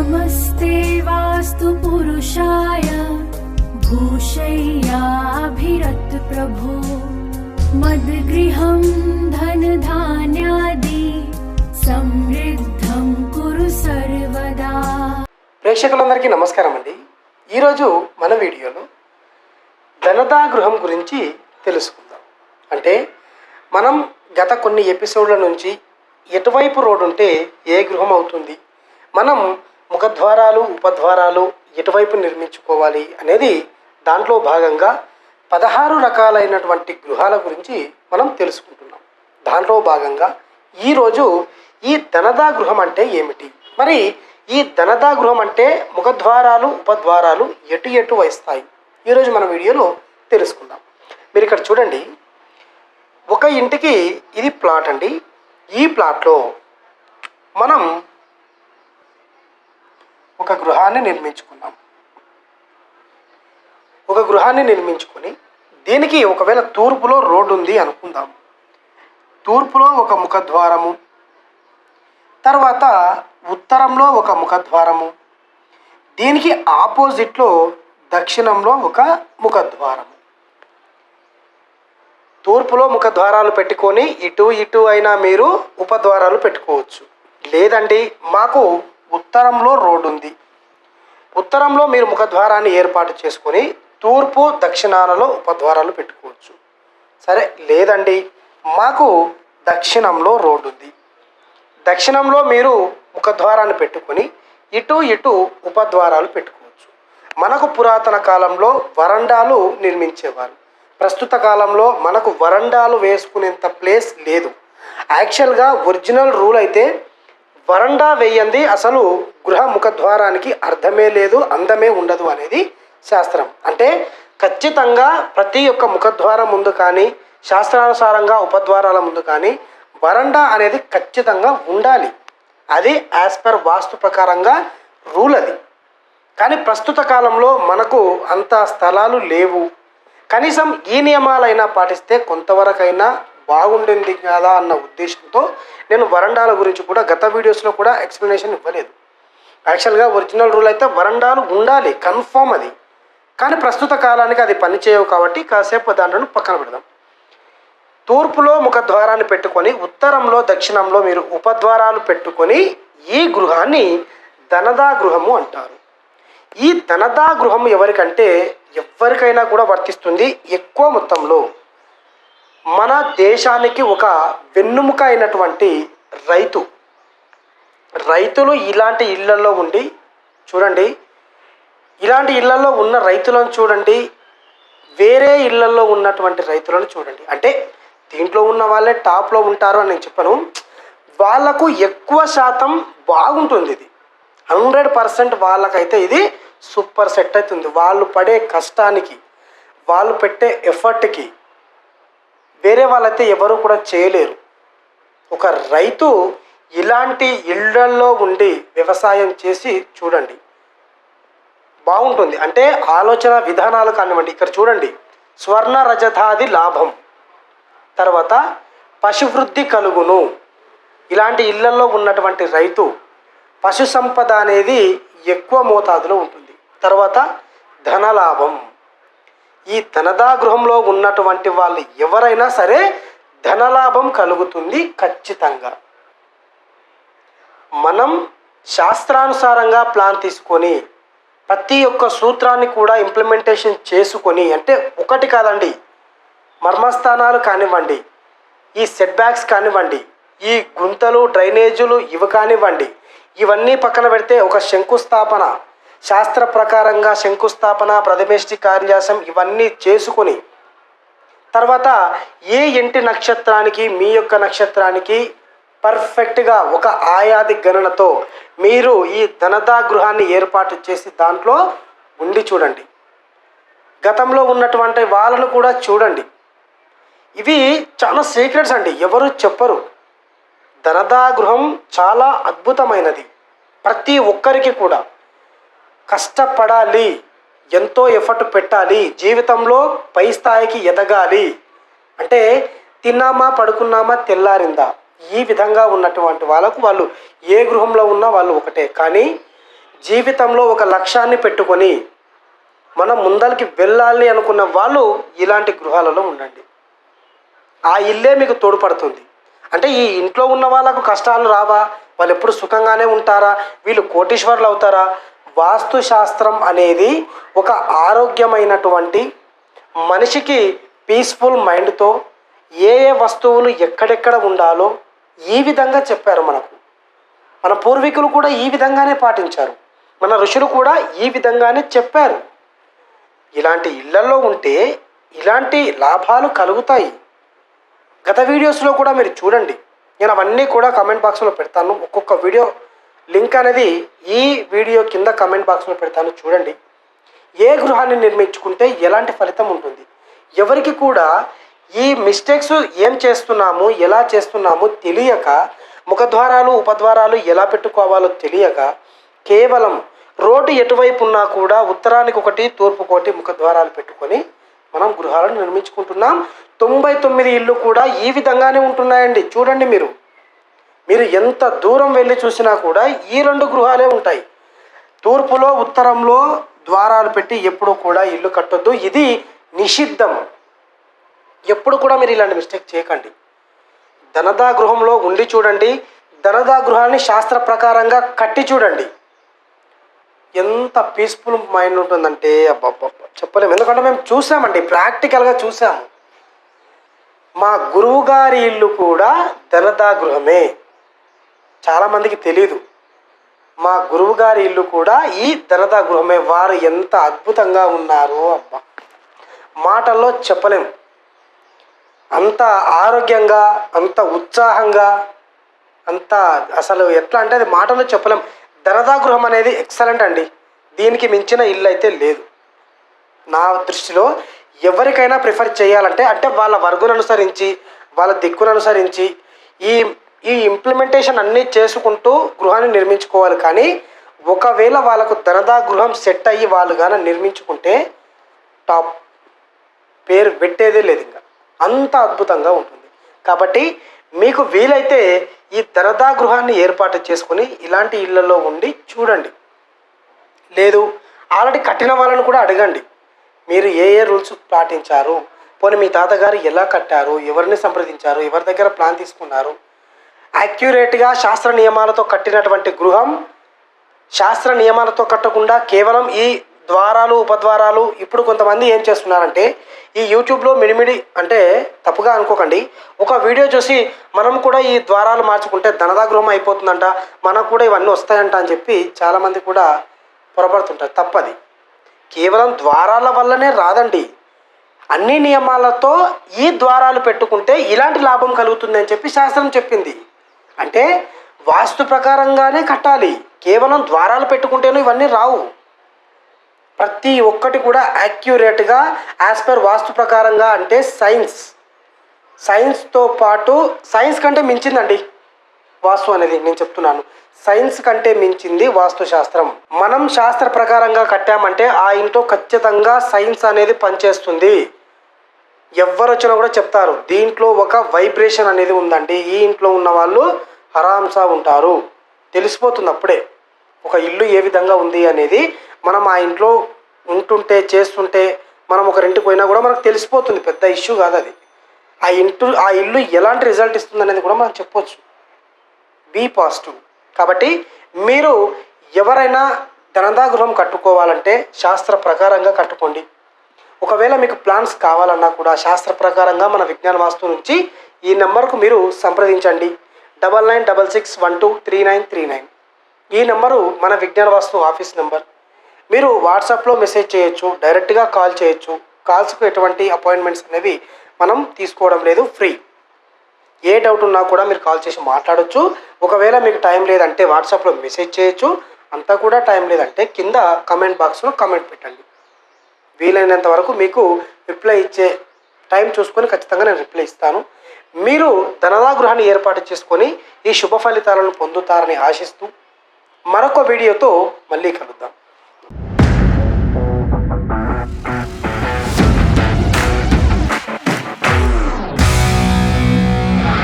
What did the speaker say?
नमस्ते वास्तु पुरुषाय भूषय्याभिरत प्रभो मद्गृहं धनधान्यादि समृद्धं कुरु सर्वदा। ప్రేక్షకులందరికీ నమస్కారం అండి. ఈరోజు మన వీడియోలో ధనదా గృహం గురించి తెలుసుకుందాం. అంటే మనం గత కొన్ని ఎపిసోడ్ల నుంచి ఎటువైపు రోడ్ ఉంటే ఏ గృహం అవుతుంది, మనం ముఖద్వారాలు ఉపద్వారాలు ఎటువైపు నిర్మించుకోవాలి అనేది దాంట్లో భాగంగా 16 రకాలైనటువంటి గృహాల గురించి మనం తెలుసుకుంటున్నాం. దాంట్లో భాగంగా ఈరోజు ఈ ధనదా గృహం అంటే ఏమిటి, మరి ఈ ధనదా గృహం అంటే ముఖద్వారాలు ఉపద్వారాలు ఎటు వస్తాయి, ఈరోజు మన వీడియోలో తెలుసుకుందాం. మీరు ఇక్కడ చూడండి, ఒక ఇంటికి ఇది ప్లాట్ అండి. ఈ ప్లాట్లో మనం ఒక గృహాన్ని నిర్మించుకొని దీనికి ఒకవేళ తూర్పులో రోడ్డు ఉంది అనుకుందాం. తూర్పులో ఒక ముఖద్వారము, తర్వాత ఉత్తరంలో ఒక ముఖద్వారము, దీనికి ఆపోజిట్లో దక్షిణంలో ఒక ముఖద్వారము. తూర్పులో ముఖద్వారాలు పెట్టుకొని ఇటు అయినా మీరు ఉపద్వారాలు పెట్టుకోవచ్చు. లేదండి మాకు ఉత్తరంలో రోడ్డు ఉంది, ఉత్తరంలో మీరు ముఖద్వారాన్ని ఏర్పాటు చేసుకొని తూర్పు దక్షిణాలలో ఉపద్వారాలు పెట్టుకోవచ్చు. సరే, లేదండి మాకు దక్షిణంలో రోడ్డు ఉంది, దక్షిణంలో మీరు ముఖద్వారాన్ని పెట్టుకొని ఇటు ఉపద్వారాలు పెట్టుకోవచ్చు. మనకు పురాతన కాలంలో వరండాలు నిర్మించేవారు. ప్రస్తుత కాలంలో మనకు వరండాలు వేసుకునేంత ప్లేస్ లేదు. యాక్చువల్గా ఒరిజినల్ రూల్ అయితే వరండా వేయంది అసలు గృహ ముఖద్వారానికి అర్థమే లేదు, అందమే ఉండదు అనేది శాస్త్రం. అంటే ఖచ్చితంగా ప్రతి ఒక్క ముఖద్వారం ముందు కానీ శాస్త్రానుసారంగా ఉపద్వారాల ముందు కానీ వరండా అనేది ఖచ్చితంగా ఉండాలి. అది యాజ్ పర్ వాస్తు ప్రకారంగా రూల్ అది. కానీ ప్రస్తుత కాలంలో మనకు అంత స్థలాలు లేవు. కనీసం ఈ నియమాలైనా పాటిస్తే కొంతవరకైనా బాగుండింది కదా అన్న ఉద్దేశంతో నేను వరండాల గురించి కూడా గత వీడియోస్లో కూడా ఎక్స్ప్లెనేషన్ ఇవ్వలేదు. యాక్చువల్గా ఒరిజినల్ రూల్ అయితే వరండాలు ఉండాలి, కన్ఫర్మ్ అది. కానీ ప్రస్తుత కాలానికి అది పనిచేయవు కాబట్టి కాసేపు దాంట్లో పక్కన పెడదాం. తూర్పులో ముఖద్వారాన్ని పెట్టుకొని ఉత్తరంలో దక్షిణంలో మీరు ఉపద్వారాలు పెట్టుకొని ఈ గృహాన్ని ధనదా గృహము అంటారు. ఈ ధనదా గృహం ఎవరికైనా కూడా వర్తిస్తుంది. ఎక్కువ మొత్తంలో మన దేశానికి ఒక వెన్నుముక అయినటువంటి రైతులు ఇలాంటి ఇళ్లలో ఉండి చూడండి, ఇలాంటి ఇళ్లలో ఉన్న రైతులను చూడండి, వేరే ఇళ్లలో ఉన్నటువంటి రైతులను చూడండి. అంటే దీంట్లో ఉన్న వాళ్ళే టాప్లో ఉంటారు అని నేను చెప్పను, వాళ్ళకు ఎక్కువ శాతం బాగుంటుంది. ఇది 100% వాళ్ళకైతే ఇది సూపర్ సెట్ అవుతుంది. వాళ్ళు పడే కష్టానికి, వాళ్ళు పెట్టే ఎఫర్ట్కి వేరే వాళ్ళైతే ఎవరు కూడా చేయలేరు. ఒక రైతు ఇలాంటి ఇళ్లల్లో ఉండి వ్యవసాయం చేసి చూడండి, బాగుంటుంది. అంటే ఆలోచన విధానాలు కానివ్వండి. ఇక్కడ చూడండి, స్వర్ణ రజతాది లాభం, తర్వాత పశువృద్ధి కలుగును. ఇలాంటి ఇళ్లలో ఉన్నటువంటి రైతు పశు సంపద అనేది ఎక్కువ మోతాదులో ఉంటుంది. తర్వాత ధనలాభం. ఈ ధనదా గృహంలో ఉన్నటువంటి వాళ్ళు ఎవరైనా సరే ధనలాభం కలుగుతుంది ఖచ్చితంగా. మనం శాస్త్రానుసారంగా ప్లాన్ తీసుకొని ప్రతి ఒక్క సూత్రాన్ని కూడా ఇంప్లిమెంటేషన్ చేసుకొని, అంటే ఒకటి కాదండి, మర్మస్థానాలు కానివ్వండి, ఈ సెట్ బ్యాక్స్ కానివ్వండి, ఈ గుంతలు డ్రైనేజీలు ఇవి కానివ్వండి, ఇవన్నీ పక్కన పెడితే ఒక శంకుస్థాపన, శాస్త్ర ప్రకారంగా శంకుస్థాపన, ప్రథమేష్టి కార్యాసం ఇవన్నీ చేసుకొని తర్వాత ఏ ఇంటి నక్షత్రానికి మీ యొక్క నక్షత్రానికి పర్ఫెక్ట్గా ఒక ఆయాది గణనతో మీరు ఈ ధనదా గృహాన్ని ఏర్పాటు చేసి దాంట్లో ఉండి చూడండి. గతంలో ఉన్నటువంటి వాళ్ళను కూడా చూడండి. ఇవి చాలా సీక్రెట్స్ అండి, ఎవరు చెప్పరు. ధనదా గృహం చాలా అద్భుతమైనది. ప్రతి ఒక్కరికి కూడా కష్టపడాలి, ఎంతో ఎఫర్ట్ పెట్టాలి, జీవితంలో పై స్థాయికి ఎదగాలి. అంటే తిన్నామా పడుకున్నామా తెల్లారిందా, ఈ విధంగా ఉన్నటువంటి వాళ్ళు ఏ గృహంలో ఉన్నా వాళ్ళు ఒకటే. కానీ జీవితంలో ఒక లక్ష్యాన్ని పెట్టుకొని మనం ముందరికి వెళ్ళాలి అనుకున్న వాళ్ళు ఇలాంటి గృహాలలో ఉండండి. ఆ ఇల్లే మీకు తోడ్పడుతుంది. అంటే ఈ ఇంట్లో ఉన్న వాళ్ళకు కష్టాలు రావా, వాళ్ళు ఎప్పుడు సుఖంగానే ఉంటారా, వీళ్ళు కోటీశ్వరులు అవుతారా? వాస్తు శాస్త్రం అనేది ఒక ఆరోగ్యమైనటువంటి మనిషికి పీస్ఫుల్ మైండ్తో ఏ ఏ వస్తువులు ఎక్కడెక్కడ ఉండాలో ఈ విధంగా చెప్పారు మనకు. మన పూర్వీకులు కూడా ఈ విధంగానే పాటించారు, మన ఋషులు కూడా ఈ విధంగానే చెప్పారు. ఇలాంటి ఇళ్లలో ఉంటే ఇలాంటి లాభాలు కలుగుతాయి. గత వీడియోస్లో కూడా మీరు చూడండి, నేను అవన్నీ కూడా కమెంట్ బాక్స్లో పెడతాను. ఒక్కొక్క వీడియో లింక్ అనేది ఈ వీడియో కింద కమెంట్ బాక్స్లో పెడతాను, చూడండి. ఏ గృహాన్ని నిర్మించుకుంటే ఎలాంటి ఫలితం ఉంటుంది. ఎవరికి కూడా ఈ మిస్టేక్స్ ఏం చేస్తున్నాము, ఎలా చేస్తున్నాము తెలియక, ముఖద్వారాలు ఉపద్వారాలు ఎలా పెట్టుకోవాలో తెలియక, కేవలం రోడ్డు ఎటువైపు ఉన్నా కూడా ఉత్తరానికి ఒకటి తూర్పుకి ఒకటి ముఖద్వారాలు పెట్టుకొని మనం గృహాలను నిర్మించుకుంటున్నాం. 99 ఇళ్ళు కూడా ఈ విధంగానే ఉంటున్నాయండి. చూడండి, మీరు ఎంత దూరం వెళ్ళి చూసినా కూడా ఈ 2 గృహాలే ఉంటాయి. తూర్పులో ఉత్తరంలో ద్వారాలు పెట్టి ఎప్పుడు కూడా ఇల్లు కట్టొద్దు, ఇది నిషిద్ధం. ఎప్పుడు కూడా మీరు ఇలాంటి మిస్టేక్ చేయకండి. ధనదా గృహంలో ఉండి చూడండి, ధనదా గృహాన్ని శాస్త్ర ప్రకారంగా కట్టి చూడండి, ఎంత పీస్ఫుల్ మైండ్ ఉంటుందంటే అబ్బబ్బ చెప్పలేము. ఎందుకంటే మేము చూసామండి, ప్రాక్టికల్గా చూసాము. మా గురువు గారి ఇల్లు కూడా ధనదా గృహమే, చాలామందికి తెలీదు. మా గురువు గారి ఇల్లు కూడా ఈ ధనదా గృహమే. వారు ఎంత అద్భుతంగా ఉన్నారు, అబ్బా మాటల్లో చెప్పలేము. అంత ఆరోగ్యంగా, అంత ఉత్సాహంగా, అంత అసలు ఎట్లా అంటే అది మాటల్లో చెప్పలేం. ధనదా గృహం అనేది ఎక్సలెంట్ అండి. దీనికి మించిన ఇల్లు అయితే లేదు నా దృష్టిలో. ఎవరికైనా ప్రిఫర్ చేయాలంటే అంటే వాళ్ళ వర్గును అనుసరించి, వాళ్ళ దిక్కును అనుసరించి ఈ ఇంప్లిమెంటేషన్ అన్నీ చేసుకుంటూ గృహాన్ని నిర్మించుకోవాలి. కానీ ఒకవేళ వాళ్ళకు ధనదా గృహం సెట్ అయ్యి వాళ్ళు కానీ నిర్మించుకుంటే టాప్ పేరు పెట్టేదే లేదు, ఇంకా అంత అద్భుతంగా ఉంటుంది. కాబట్టి మీకు వీలైతే ఈ ధనదా గృహాన్ని ఏర్పాటు చేసుకొని ఇలాంటి ఇళ్లలో ఉండి చూడండి. లేదు ఆల్రెడీ కట్టిన వాళ్ళని కూడా అడగండి, మీరు ఏ ఏ రూల్స్ పాటించారు, పోనీ మీ తాతగారు ఎలా కట్టారు, ఎవరిని సంప్రదించారు, ఎవరి దగ్గర ప్లాన్ తీసుకున్నారు. యాక్యురేట్గా శాస్త్ర నియమాలతో కట్టినటువంటి గృహం శాస్త్ర నియమాలతో కట్టకుండా కేవలం ఈ ద్వారాలు ఉపద్వారాలు. ఇప్పుడు కొంతమంది ఏం చేస్తున్నారంటే ఈ యూట్యూబ్లో మిడిమిడి అంటే తప్పుగా అనుకోకండి, ఒక వీడియో చూసి మనం కూడా ఈ ద్వారాలు మార్చుకుంటే ధనదా గృహం అయిపోతుందంట, మనకు కూడా ఇవన్నీ వస్తాయంట అని చెప్పి చాలామంది కూడా పొరపడుతుంటారు. తప్పది. కేవలం ద్వారాల వల్లనే రాదండి, అన్ని నియమాలతో ఈ ద్వారాలు పెట్టుకుంటే ఇలాంటి లాభం కలుగుతుంది అని చెప్పి శాస్త్రం చెప్పింది. అంటే వాస్తు ప్రకారంగానే కట్టాలి, కేవలం ద్వారాలు పెట్టుకుంటేనే ఇవన్నీ రావు. ప్రతి ఒక్కటి కూడా యాక్యురేట్గా యాజ్ పర్ వాస్తు ప్రకారంగా, అంటే సైన్స్తో పాటు, సైన్స్ కంటే మించిందండి వాస్తు అనేది. నేను చెప్తున్నాను, సైన్స్ కంటే మించింది వాస్తు శాస్త్రం. మనం శాస్త్ర ప్రకారంగా కట్టామంటే ఆ ఇంట్లో ఖచ్చితంగా సైన్స్ అనేది పనిచేస్తుంది. ఎవరు వచ్చినా కూడా చెప్తారు దీంట్లో ఒక వైబ్రేషన్ అనేది ఉందండి, ఈ ఇంట్లో ఉన్న వాళ్ళు హరాంసా ఉంటారు, తెలిసిపోతుంది అప్పుడే. ఒక ఇల్లు ఏ విధంగా ఉంది అనేది మనం ఆ ఇంట్లో ఉంటుంటే చేస్తుంటే, మనం ఒకరింటికి పోయినా కూడా మనకు తెలిసిపోతుంది, పెద్ద ఇష్యూ కాదు అది. ఆ ఇల్లు ఎలాంటి రిజల్ట్ ఇస్తుంది అనేది కూడా మనం చెప్పొచ్చు. Be positive. కాబట్టి మీరు ఎవరైనా ధనదా గృహం కట్టుకోవాలంటే శాస్త్ర ప్రకారంగా కట్టుకోండి. ఒకవేళ మీకు ప్లాన్స్ కావాలన్నా కూడా శాస్త్ర ప్రకారంగా మన విజ్ఞాన వాస్తు నుంచి ఈ నెంబర్కు మీరు సంప్రదించండి. 9966123939. ఈ నెంబరు మన విజ్ఞాన వాస్తు ఆఫీస్ నెంబర్. మీరు వాట్సాప్లో మెసేజ్ చేయొచ్చు, డైరెక్ట్గా కాల్ చేయొచ్చు. కాల్స్కు ఎటువంటి అపాయింట్మెంట్స్ అనేవి మనం తీసుకోవడం లేదు, ఫ్రీ. ఏ డౌట్ ఉన్నా కూడా మీరు కాల్ చేసి మాట్లాడొచ్చు. ఒకవేళ మీకు టైం లేదంటే వాట్సాప్లో మెసేజ్ చేయొచ్చు, అంతా కూడా టైం లేదంటే కింద కమెంట్ బాక్స్లో కమెంట్ పెట్టండి. వీలైనంత వరకు మీకు రిప్లై ఇచ్చే టైం చూసుకొని ఖచ్చితంగా నేను రిప్లై ఇస్తాను. మీరు ధనదా గృహాన్ని ఏర్పాటు చేసుకొని ఈ శుభ ఫలితాలను పొందుతారని ఆశిస్తూ మరొక వీడియోతో మళ్ళీ కలుద్దాం.